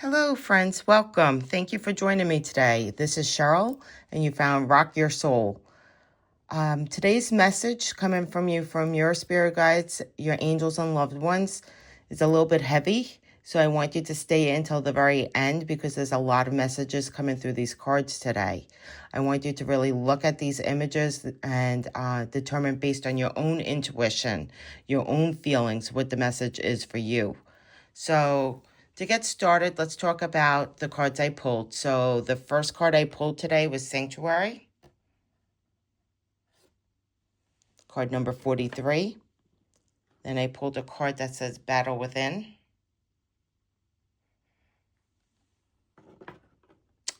Hello, friends. Welcome. Thank you for joining me today. This is Cheryl, and you found Rock Your Soul. Today's message coming from you, from your spirit guides, your angels and loved ones, is a little bit heavy. So I want you to stay until the very end because there's a lot of messages coming through these cards today. I want you to really look at these images and determine based on your own intuition, your own feelings, what the message is for you. So to get started, let's talk about the cards I pulled. So the first card I pulled today was Sanctuary, card number 43. Then I pulled a card that says Battle Within.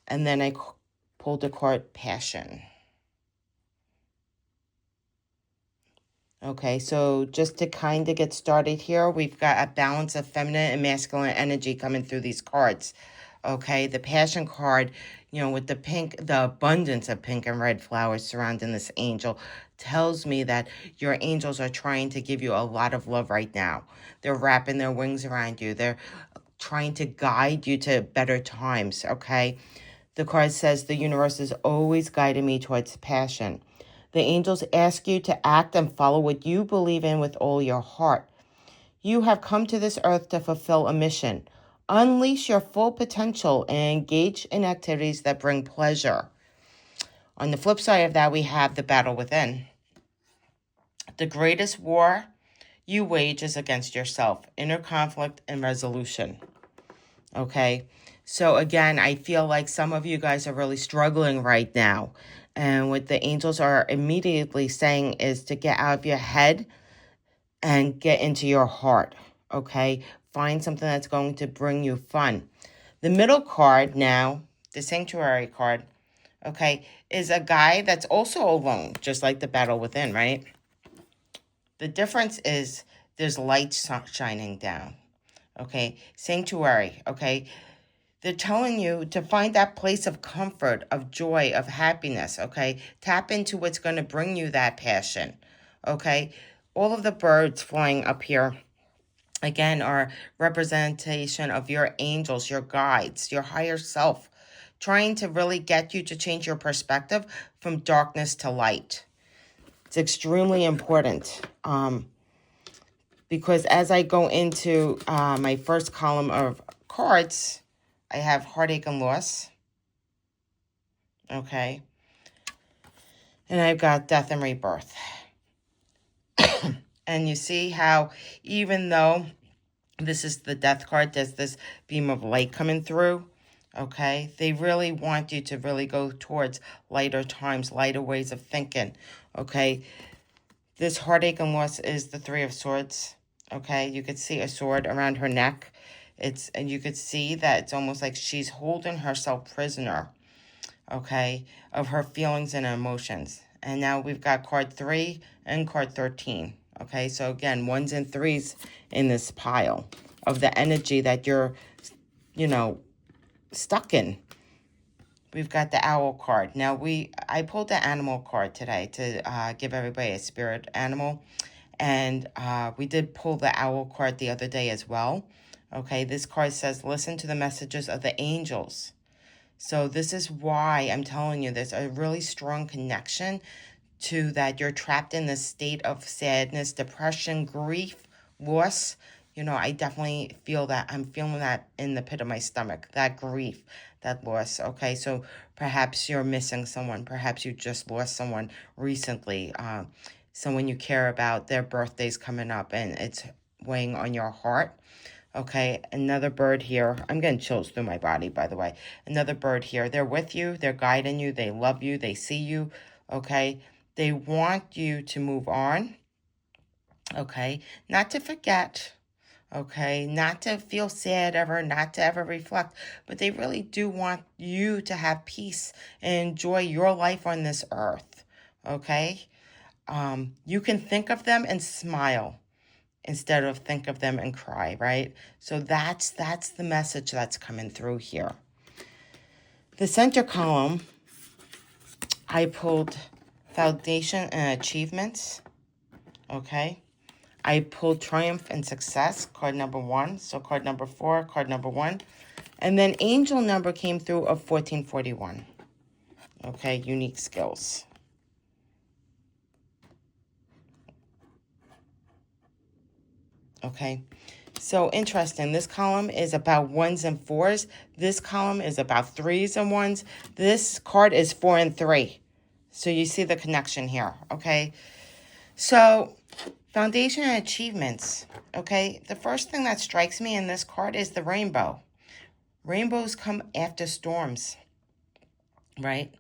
And then I pulled a card Passion. Okay, so just to kind of get started here, we've got a balance of feminine and masculine energy coming through these cards. Okay, the Passion card, with the pink, the abundance of pink and red flowers surrounding this angel tells me that your angels are trying to give you a lot of love right now. They're wrapping their wings around you. They're trying to guide you to better times, okay? The card says the universe is always guiding me towards passion. The angels ask you to act and follow what you believe in with all your heart. You have come to this earth to fulfill a mission. Unleash your full potential and engage in activities that bring pleasure. On the flip side of that, we have the battle within. The greatest war you wage is against yourself, inner conflict and resolution. Okay, so again, I feel like some of you guys are really struggling right now. And what the angels are immediately saying is to get out of your head and get into your heart, okay? Find something that's going to bring you fun. The middle card now, the Sanctuary card, okay, is a guy that's also alone, just like the battle within, right? The difference is there's light shining down, okay? Sanctuary, okay? They're telling you to find that place of comfort, of joy, of happiness, okay? Tap into what's going to bring you that passion, okay? All of the birds flying up here, again, are representation of your angels, your guides, your higher self, trying to really get you to change your perspective from darkness to light. It's extremely important because as I go into my first column of cards, I have heartache and loss, okay? And I've got death and rebirth. And you see how even though this is the death card, there's this beam of light coming through, okay? They really want you to really go towards lighter times, lighter ways of thinking, okay? This heartache and loss is the Three of Swords, okay? You could see a sword around her neck. And you could see that it's almost like she's holding herself prisoner, okay, of her feelings and emotions. And now we've got card 3 and card 13, okay? So again, 1s and 3s in this pile of the energy that you're, stuck in. We've got the owl card. Now, I pulled the animal card today to give everybody a spirit animal. And we did pull the owl card the other day as well. Okay, this card says, listen to the messages of the angels. So this is why I'm telling you there's a really strong connection to that you're trapped in this state of sadness, depression, grief, loss. I definitely feel that. I'm feeling that in the pit of my stomach, that grief, that loss. Okay, so perhaps you're missing someone. Perhaps you just lost someone recently. Someone you care about, their birthday's coming up and it's weighing on your heart. Okay, another bird here. I'm getting chills through my body, by the way. Another bird here. They're with you. They're guiding you. They love you. They see you. Okay, they want you to move on. Okay, not to forget. Okay, not to feel sad ever, not to ever reflect, but they really do want you to have peace and enjoy your life on this earth. Okay, you can think of them and smile instead of think of them and cry, right? So that's the message that's coming through here. The center column, I pulled foundation and achievements, okay? I pulled Triumph and Success, card number 1. So card number 4, card number 1. And then angel number came through of 1441. Okay, unique skills. Okay, so interesting. This column is about 1s and 4s. This column is about 3s and 1s. This card is 4 and 3. So you see the connection here, okay? So foundation and achievements, okay? The first thing that strikes me in this card is the rainbow. Rainbows come after storms, right?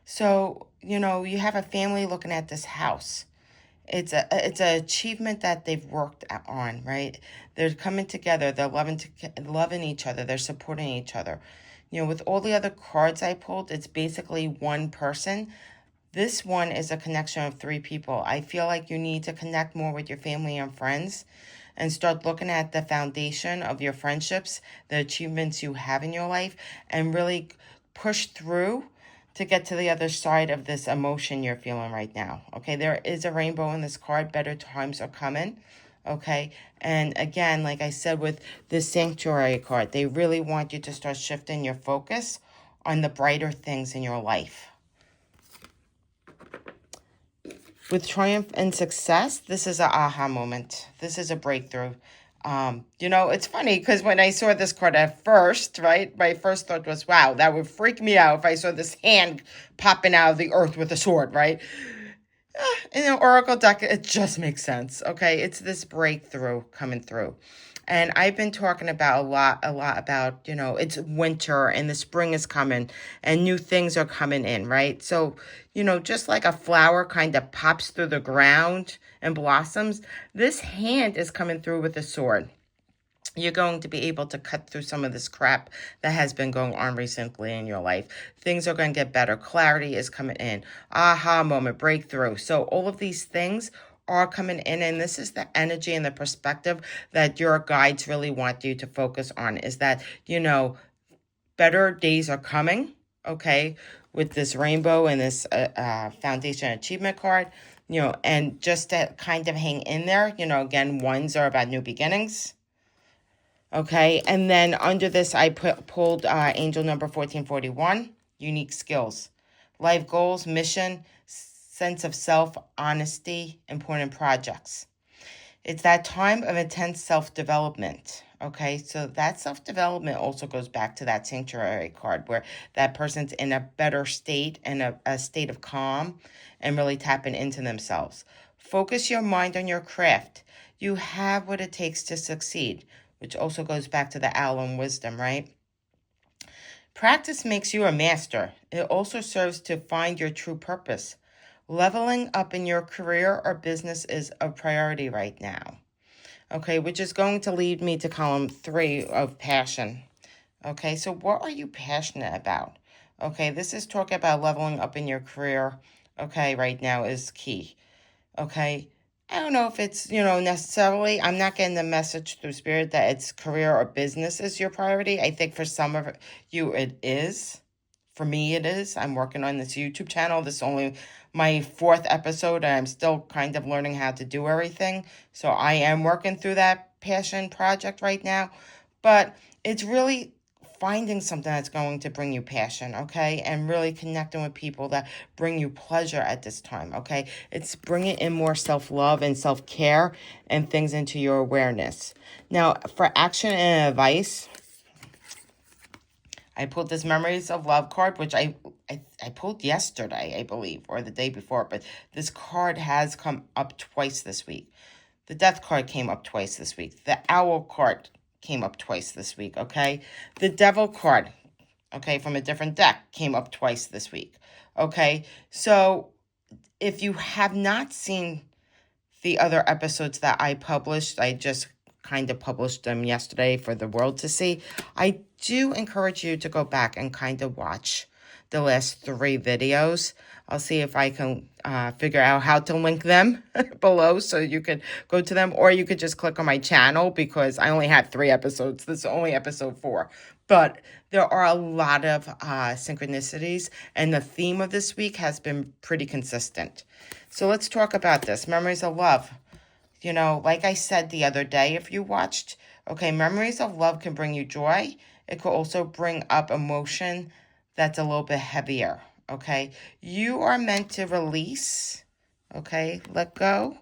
So, you know, you have a family looking at this house. It's an achievement that they've worked on, right? They're coming together. They're loving each other. They're supporting each other. You know, with all the other cards I pulled, it's basically one person. This one is a connection of 3 people. I feel like you need to connect more with your family and friends and start looking at the foundation of your friendships, the achievements you have in your life, and really push through to get to the other side of this emotion you're feeling right now. Okay, there is a rainbow in this card. Better times are coming. Okay, and again, like I said with this sanctuary card, they really want you to start shifting your focus on the brighter things in your life. With Triumph and Success, this is an aha moment. This is a breakthrough. You know, it's funny because when I saw this card at first, right, my first thought was, wow, that would freak me out if I saw this hand popping out of the earth with a sword, right? In an oracle deck, it just makes sense, okay? It's this breakthrough coming through. And I've been talking about a lot about, you know, it's winter and the spring is coming and new things are coming in, right? So, you know, just like a flower kind of pops through the ground and blossoms, this hand is coming through with a sword. You're going to be able to cut through some of this crap that has been going on recently in your life. Things are going to get better. Clarity is coming in. Aha moment, breakthrough. So all of these things are coming in, and this is the energy and the perspective that your guides really want you to focus on, is that, you know, better days are coming, okay, with this rainbow and this foundation achievement card, you know, and just to kind of hang in there, you know, again, 1s are about new beginnings. Okay, and then under this, I pulled angel number 1441, unique skills, life goals, mission, sense of self, honesty, important projects. It's that time of intense self-development. Okay, so that self-development also goes back to that sanctuary card where that person's in a better state and a state of calm and really tapping into themselves. Focus your mind on your craft. You have what it takes to succeed, which also goes back to the owl and wisdom, right? Practice makes you a master. It also serves to find your true purpose. Leveling up in your career or business is a priority right now. Okay, which is going to lead me to column 3 of passion. Okay, so what are you passionate about? Okay, this is talking about leveling up in your career. Okay, right now is key. Okay, I don't know if it's, you know, necessarily, I'm not getting the message through spirit that it's career or business is your priority. I think for some of you it is. For me it is. I'm working on this YouTube channel. This is only my 4th episode and I'm still kind of learning how to do everything. So I am working through that passion project right now. But it's really finding something that's going to bring you passion, okay? And really connecting with people that bring you pleasure at this time, okay? It's bringing in more self-love and self-care and things into your awareness. Now, for action and advice, I pulled this Memories of Love card, which I pulled yesterday, I believe, or the day before. But this card has come up twice this week. The Death card came up twice this week. The Owl card came up twice this week, okay? The Devil card, okay, from a different deck came up twice this week, okay? So if you have not seen the other episodes that I published, I just kind of published them yesterday for the world to see. I do encourage you to go back and kind of watch the last 3 videos. I'll see if I can figure out how to link them below so you could go to them, or you could just click on my channel because I only had 3 episodes. This is only episode 4. But there are a lot of synchronicities, and the theme of this week has been pretty consistent. So let's talk about this. Memories of Love. You know, like I said the other day, if you watched, okay, memories of love can bring you joy. It could also bring up emotion that's a little bit heavier, okay? You are meant to release, okay, let go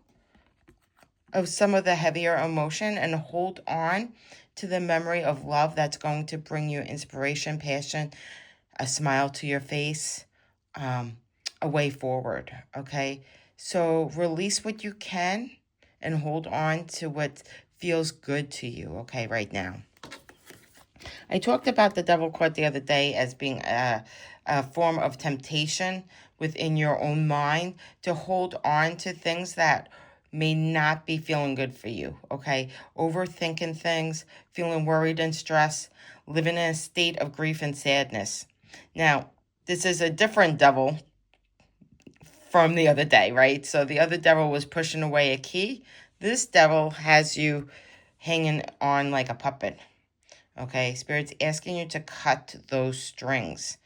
of some of the heavier emotion and hold on to the memory of love that's going to bring you inspiration, passion, a smile to your face, um, a way forward, okay? So release what you can and hold on to what feels good to you, okay, right now. I talked about the devil card the other day as being a form of temptation within your own mind to hold on to things that may not be feeling good for you, okay? Overthinking things, feeling worried and stressed, living in a state of grief and sadness. Now, this is a different devil from the other day, right? So the other devil was pushing away a key. This devil has you hanging on like a puppet. Okay, Spirit's asking you to cut those strings.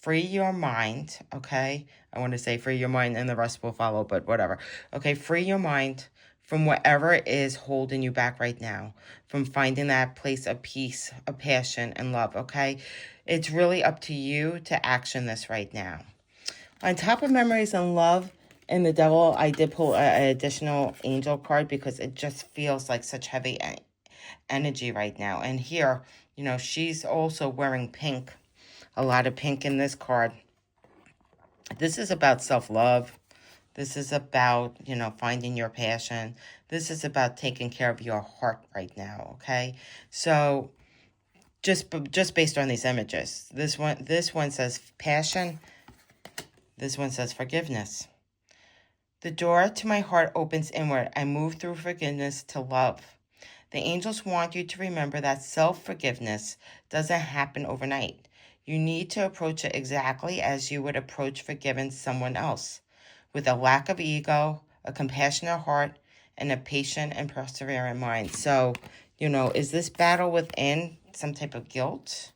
Free your mind, okay? I want to say free your mind and the rest will follow, but whatever. Okay, free your mind from whatever is holding you back right now, from finding that place of peace, of passion, and love, okay? It's really up to you to action this right now. On top of memories and love and the devil, I did pull an additional angel card because it just feels like such heavy energy right now. And here, you know, she's also wearing pink, a lot of pink in this card. This is about self-love. This is about, you know, finding your passion. This is about taking care of your heart right now, okay? So just based on these images, this one says passion. This one says forgiveness. The door to my heart opens inward. I move through forgiveness to love. The angels want you to remember that self-forgiveness doesn't happen overnight. You need to approach it exactly as you would approach forgiving someone else, with a lack of ego, a compassionate heart, and a patient and persevering mind. So, you know, is this battle within some type of guilt?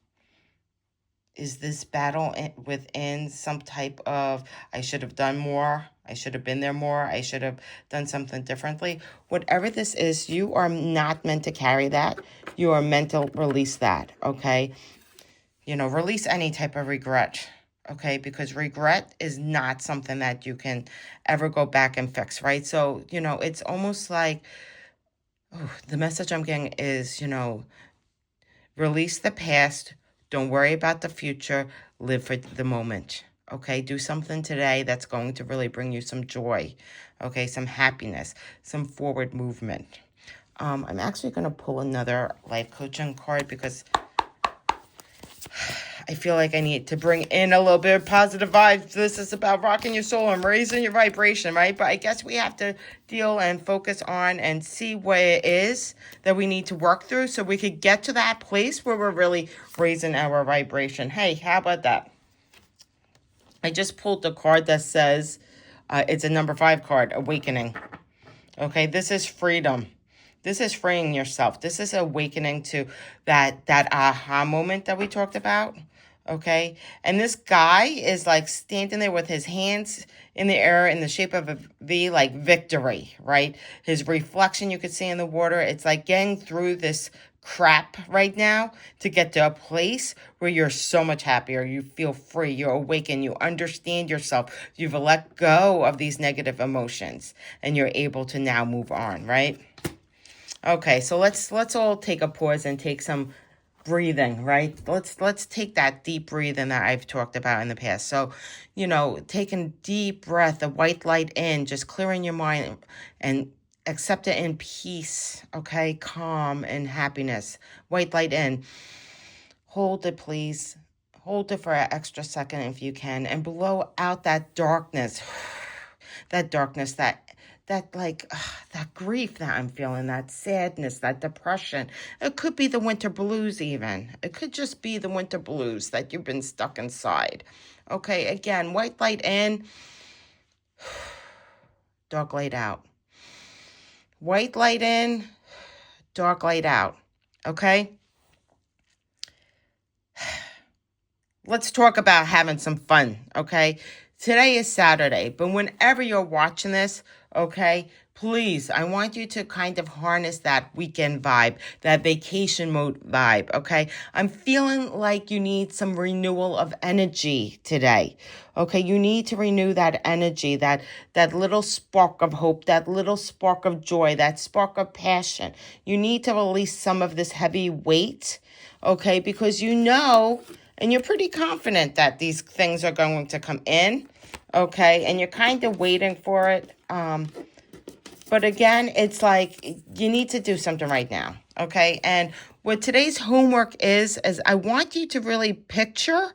Is this battle within some type of, I should have done more, I should have been there more, I should have done something differently? Whatever this is, you are not meant to carry that. You are meant to release that, okay? You know, release any type of regret, okay? Because regret is not something that you can ever go back and fix, right? So, you know, it's almost like, the message I'm getting is, you know, release the past. Don't worry about the future. Live for the moment. Okay, do something today that's going to really bring you some joy. Okay, some happiness, some forward movement. I'm actually going to pull another life coaching card because I feel like I need to bring in a little bit of positive vibes. This is about rocking your soul and raising your vibration, right? But I guess we have to deal and focus on and see what it is that we need to work through so we could get to that place where we're really raising our vibration. Hey, how about that? I just pulled the card that says, it's a number 5 card, Awakening. Okay, this is freedom. This is freeing yourself. This is awakening to that aha moment that we talked about. Okay, and this guy is like standing there with his hands in the air in the shape of a V, like victory, right? His reflection you could see in the water. It's like getting through this crap right now to get to a place where you're so much happier. You feel free, you're awakened, you understand yourself, you've let go of these negative emotions, and you're able to now move on, right? Okay, so let's all take a pause and take some breathing, right? Let's take that deep breathing that I've talked about in the past. So, you know, taking deep breath, the white light in, just clearing your mind and accept it in peace, okay? Calm and happiness. White light in. Hold it, please. Hold it for an extra second if you can and blow out that darkness. That darkness, that like that grief that I'm feeling, that sadness, that depression. It could be the winter blues even. It could just be the winter blues that you've been stuck inside. Okay, again, white light in, dark light out. White light in, dark light out. Okay? Let's talk about having some fun, okay? Today is Saturday, but whenever you're watching this, okay, please, I want you to kind of harness that weekend vibe, that vacation mode vibe, okay? I'm feeling like you need some renewal of energy today, okay? You need to renew that energy, that little spark of hope, that little spark of joy, that spark of passion. You need to release some of this heavy weight, okay? Because you know, and you're pretty confident that these things are going to come in, okay? And you're kind of waiting for it. But again, it's like you need to do something right now, okay? And what today's homework is I want you to really picture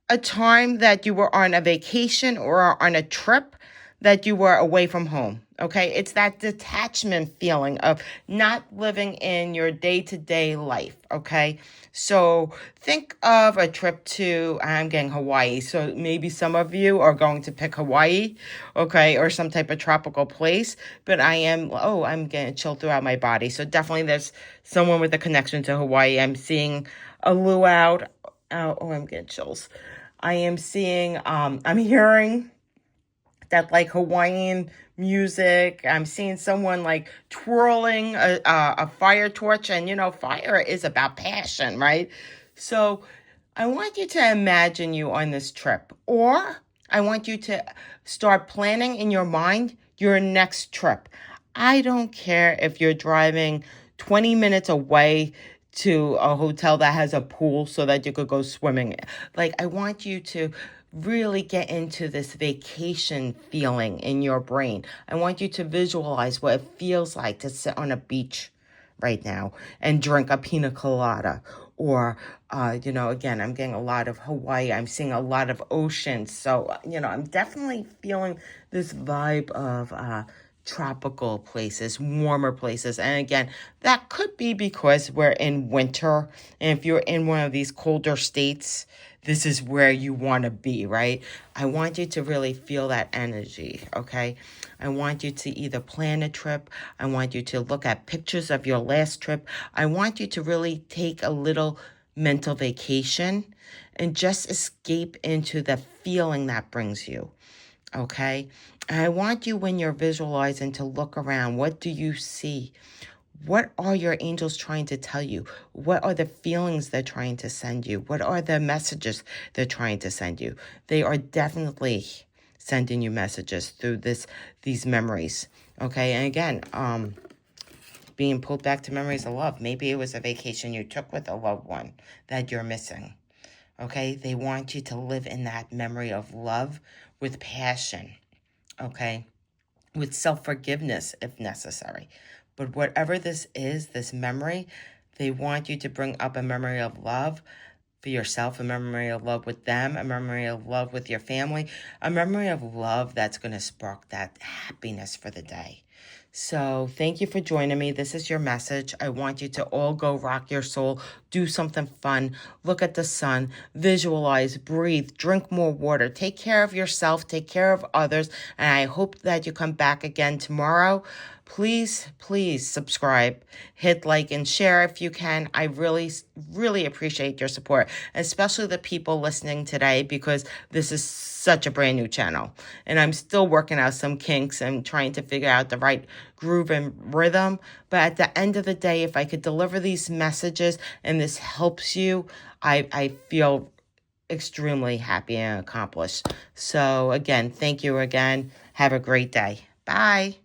a time that you were on a vacation or on a trip that you were away from home. Okay, it's that detachment feeling of not living in your day-to-day life. Okay, so think of a trip to, I'm getting Hawaii. So maybe some of you are going to pick Hawaii, okay, or some type of tropical place. But I'm getting chill throughout my body. So definitely there's someone with a connection to Hawaii. I'm seeing a luau. I'm getting chills. I am seeing, I'm hearing that like Hawaiian music. I'm seeing someone like twirling a fire torch, and fire is about passion, right? So I want you to imagine you on this trip, or I want you to start planning in your mind your next trip. I don't care if you're driving 20 minutes away to a hotel that has a pool so that you could go swimming. Like, I want you to really get into this vacation feeling in your brain. I want you to visualize what it feels like to sit on a beach right now and drink a pina colada. Or, again, I'm getting a lot of Hawaii. I'm seeing a lot of oceans. So, I'm definitely feeling this vibe of tropical places, warmer places. And again, that could be because we're in winter. And if you're in one of these colder states, this is where you want to be, right? I want you to really feel that energy, okay? I want you to either plan a trip. I want you to look at pictures of your last trip. I want you to really take a little mental vacation and just escape into the feeling that brings you. Okay. And I want you, when you're visualizing, to look around. What do you see? What are your angels trying to tell you? What are the feelings they're trying to send you? What are the messages they're trying to send you? They are definitely sending you messages through these memories. Okay. And again, being pulled back to memories of love. Maybe it was a vacation you took with a loved one that you're missing. Okay. They want you to live in that memory of love with passion. Okay, with self-forgiveness if necessary. But whatever this is, this memory, they want you to bring up a memory of love for yourself, a memory of love with them, a memory of love with your family, a memory of love that's going to spark that happiness for the day. So thank you for joining me. This is your message. I want you to all go rock your soul, do something fun, look at the sun, visualize, breathe, drink more water, take care of yourself, take care of others. And I hope that you come back again tomorrow. Please, please subscribe, hit like and share if you can. I really, really appreciate your support, especially the people listening today, because this is such a brand new channel. And I'm still working out some kinks and trying to figure out the right groove and rhythm. But at the end of the day, if I could deliver these messages and this helps you, I feel extremely happy and accomplished. So again, thank you again. Have a great day. Bye.